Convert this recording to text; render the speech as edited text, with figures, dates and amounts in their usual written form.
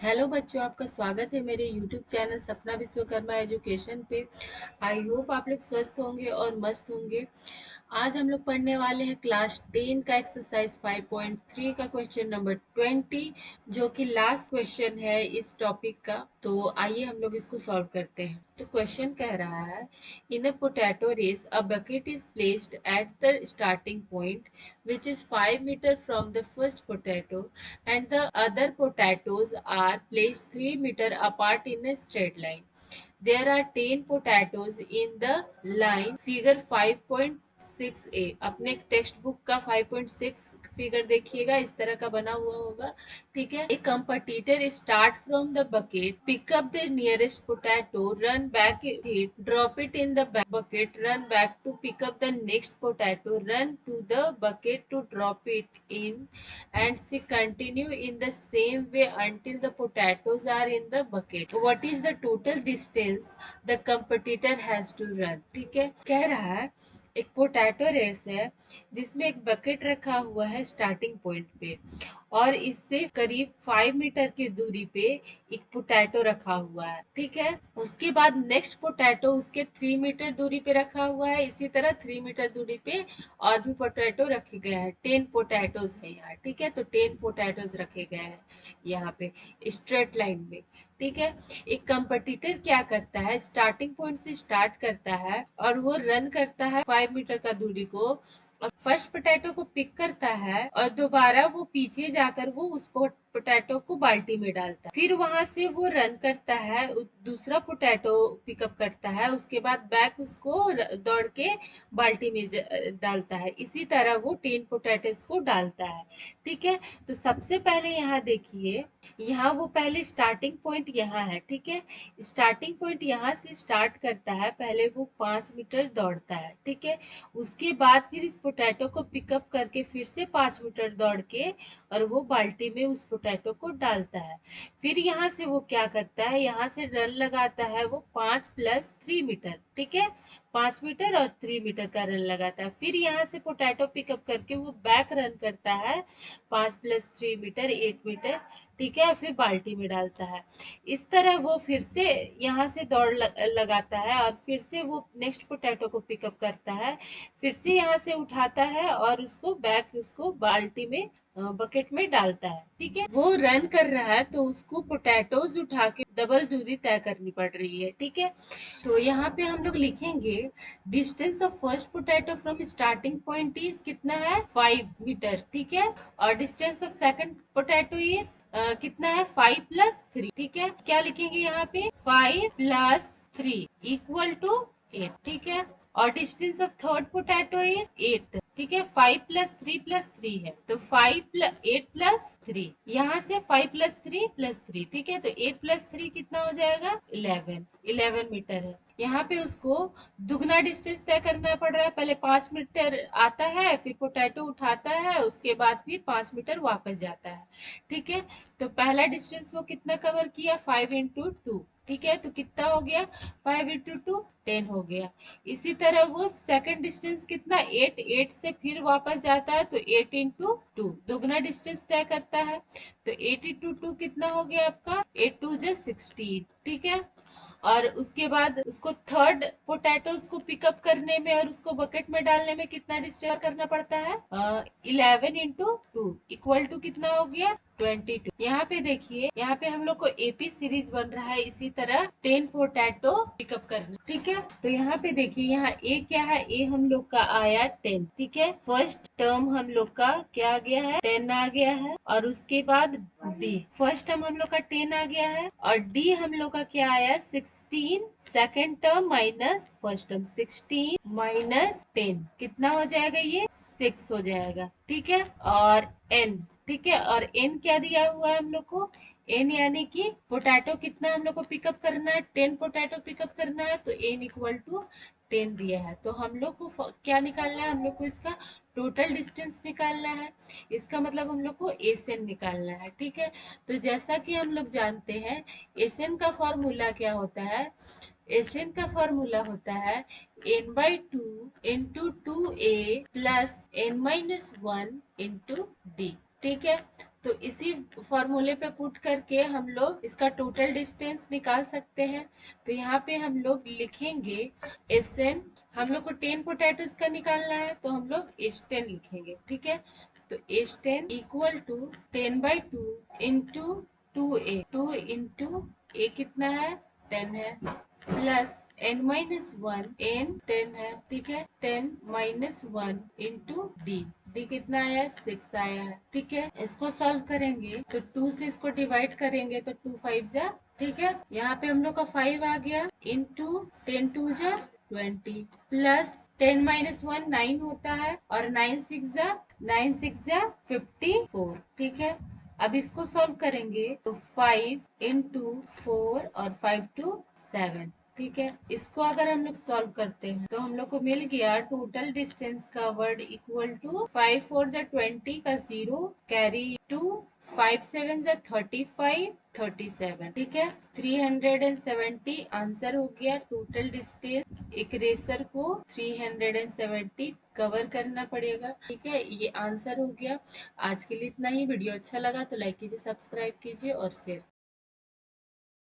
Hello बच्चों, आपका स्वागत है मेरे यूट्यूब चैनल सपना विश्वकर्मा एजुकेशन पे। आई होप आप लोग स्वस्थ होंगे और मस्त होंगे। आज हम लोग पढ़ने वाले हैं क्लास 10 का एक्सरसाइज 5.3 का क्वेश्चन नंबर 20, जो कि लास्ट क्वेश्चन है इस टॉपिक का। तो आइए हम लोग इसको सॉल्व करते हैं। तो क्वेश्चन कह रहा है, in a potato race a bucket is placed at the starting point which is 5 meter from the first potato, and the other potatoes are placed 3 meter apart in a straight line. There are 10 potatoes in the line figure 5.6a। अपने text book का 5.6 figure देखिएगा, इस तरह का बना हुआ होगा। ठीक है। A competitor start from the bucket, pick up the nearest potato, run back it, drop it in the bucket, run back to pick up the next potato, run to the bucket to drop it in, and she continue in the same way until the potatoes are in the bucket. What is the total distance the competitor has to run? ठीक है। कह रहा है एक potato race है जिसमें एक bucket रखा हुआ है स्टार्टिंग पॉइंट पे, और इससे करीब 5 मीटर की दूरी पे एक पोटैटो रखा हुआ है। ठीक है। उसके बाद नेक्स्ट पोटैटो उसके 3 मीटर दूरी पे रखा हुआ है। इसी तरह 3 मीटर दूरी पे और भी पोटैटो रखे गए हैं। 10 पोटैटोज है यहाँ। ठीक है। तो 10 पोटैटोज रखे गए हैं यहाँ पे स्ट्रेट लाइन में। ठीक है। एक कंपटीटर क्या करता है, स्टार्टिंग पॉइंट से स्टार्ट करता है और वो रन करता है 5 मीटर का दूरी को, और फर्स्ट पोटैटो को पिक करता है, और दोबारा वो पीछे जाकर वो उस पोटैटो को बाल्टी में डालता है। फिर वहां से वो रन करता है, दूसरा पोटैटो पिकअप करता है, उसके बाद बैक उसको दौड़ के बाल्टी में डालता है। इसी तरह वो 10 पोटैटोज को डालता है। ठीक है। तो सबसे पहले यहाँ देखिए, यहाँ वो पहले स्टार्टिंग पॉइंट यहाँ है। ठीक है। स्टार्टिंग पॉइंट यहाँ से स्टार्ट करता है, पहले वो 5 मीटर दौड़ता है। ठीक है। उसके बाद फिर इस पोटैटो को पिकअप करके फिर से 5 मीटर दौड़ के और वो बाल्टी में उस पोटैटो को डालता है। फिर यहाँ से वो क्या करता है, यहाँ से रन लगाता है वो 5 + 3 मीटर। ठीक है। 5 मीटर और 3 मीटर का रन लगाता है। फिर यहाँ से पोटैटो पिकअप करके वो बैक रन करता है 5 + 3 मीटर 8 मीटर। ठीक है। फिर बाल्टी में डालता है। इस तरह वो फिर से यहाँ से दौड़ लगाता है और फिर से वो नेक्स्ट पोटैटो को पिकअप करता है, फिर से यहाँ से उठाता है और उसको बैक उसको बाल्टी में बकेट में डालता है। ठीक है। वो रन कर रहा है तो उसको पोटैटोज उठा के डबल दूरी तय करनी पड़ रही है। ठीक है। तो यहाँ पे हम लोग लिखेंगे distance of first potato from starting point is कितना है, 5 मीटर। ठीक है। और distance of second potato is कितना है, 5 + 3। ठीक है। क्या लिखेंगे यहाँ पे, 5 + 3 = 8। ठीक है। और distance of third potato is 8। ठीक है। 5 + 3 + 3 है, तो 8 + 3, यहाँ से 5 + 3 + 3। ठीक है। तो 8 + 3 कितना हो जाएगा, 11 मीटर है। यहाँ पे उसको दुगना डिस्टेंस तय करना पड़ रहा है। पहले 5 मीटर आता है, फिर पोटैटो उठाता है, उसके बाद फिर 5 मीटर वापस जाता है। ठीक है। तो पहला डिस्टेंस वो कितना कवर किया, 5 × 2। ठीक है। तो कितना हो गया, 5 × 2 10 हो गया। इसी तरह वो सेकंड डिस्टेंस कितना, 8 से फिर वापस जाता है, तो 8 × 2 दुगना डिस्टेंस तय करता है। तो 8 × 2 कितना हो गया आपका, 8 2 = 16। ठीक है। और उसके बाद उसको थर्ड पोटैटोज को पिकअप करने में और उसको बकेट में डालने में कितना डिस्टेंस करना पड़ता है, 11 × 2 = कितना हो गया, 22। यहाँ पे देखिए, यहाँ पे हम लोग को एपी सीरीज बन रहा है, इसी तरह 10 पोटैटो पिकअप करना। ठीक है। तो यहाँ पे देखिए, यहाँ ए क्या है, ए हम लोग का आया 10। ठीक है। फर्स्ट टर्म हम लोग का क्या आ गया है, 10 आ गया है। और उसके बाद डी, फर्स्ट टर्म हम लोग का 10 आ गया है, और डी हम लोग का क्या आया, 16। Second term minus first term, 16 - 10 कितना हो जाएगा, ये 6 हो जाएगा। ठीक है। और एन, ठीक है। और एन क्या दिया हुआ है हम लोग को, एन यानी कि पोटैटो कितना हम लोग को पिकअप करना है, 10 पोटैटो पिकअप करना है, तो एन = 10 दिया है। तो हम लोग को क्या निकालना है, हम लोग को इसका टोटल डिस्टेंस निकालना है। इसका मतलब हम लोग को एसएन निकालना है। ठीक है। तो जैसा कि हम लोग जानते हैं, एसएन का फॉर्मूला क्या होता है, एसएन का फॉर्मूला होता है n/2 × 2a + n - 1 × d। ठीक है। तो इसी फॉर्मूले पे पुट करके हम लोग इसका टोटल डिस्टेंस निकाल सकते हैं। तो यहाँ पे हम लोग लिखेंगे एस एन, हम लोग को 10 पोटैटोज का निकालना है तो हम लोग H10 लिखेंगे, ठीक है। तो H10 equal to 10/2 into 2A, 2 into A कितना है 10 है, प्लस n-1, n 10 है, ठीक है। 10-1 इंटू डी कितना आया 6 आया है, ठीक है। इसको सॉल्व करेंगे तो 2 से इसको डिवाइड करेंगे तो 2 5 जा, ठीक है। यहाँ पे हम लोग का 5 आ गया इंटू 10 2 जा 20, प्लस 10-1 9 होता है और 9 6 जा 54, ठीक है। अब इसको सॉल्व करेंगे तो 5 इंटू 4 और 5 2 7, ठीक है। इसको अगर हम लोग सॉल्व करते हैं तो हम लोग को मिल गया टोटल डिस्टेंस का वर्ड इक्वल टू 5 4 जा 20 का 0 कैरी 2, 5 7 जा 35 37, ठीक है। 370 आंसर हो गया। टोटल डिस्टेंस एक रेसर को 370 कवर करना पड़ेगा, ठीक है। ये आंसर हो गया। आज के लिए इतना ही। वीडियो अच्छा लगा तो लाइक कीजिए, सब्सक्राइब कीजिए और शेयर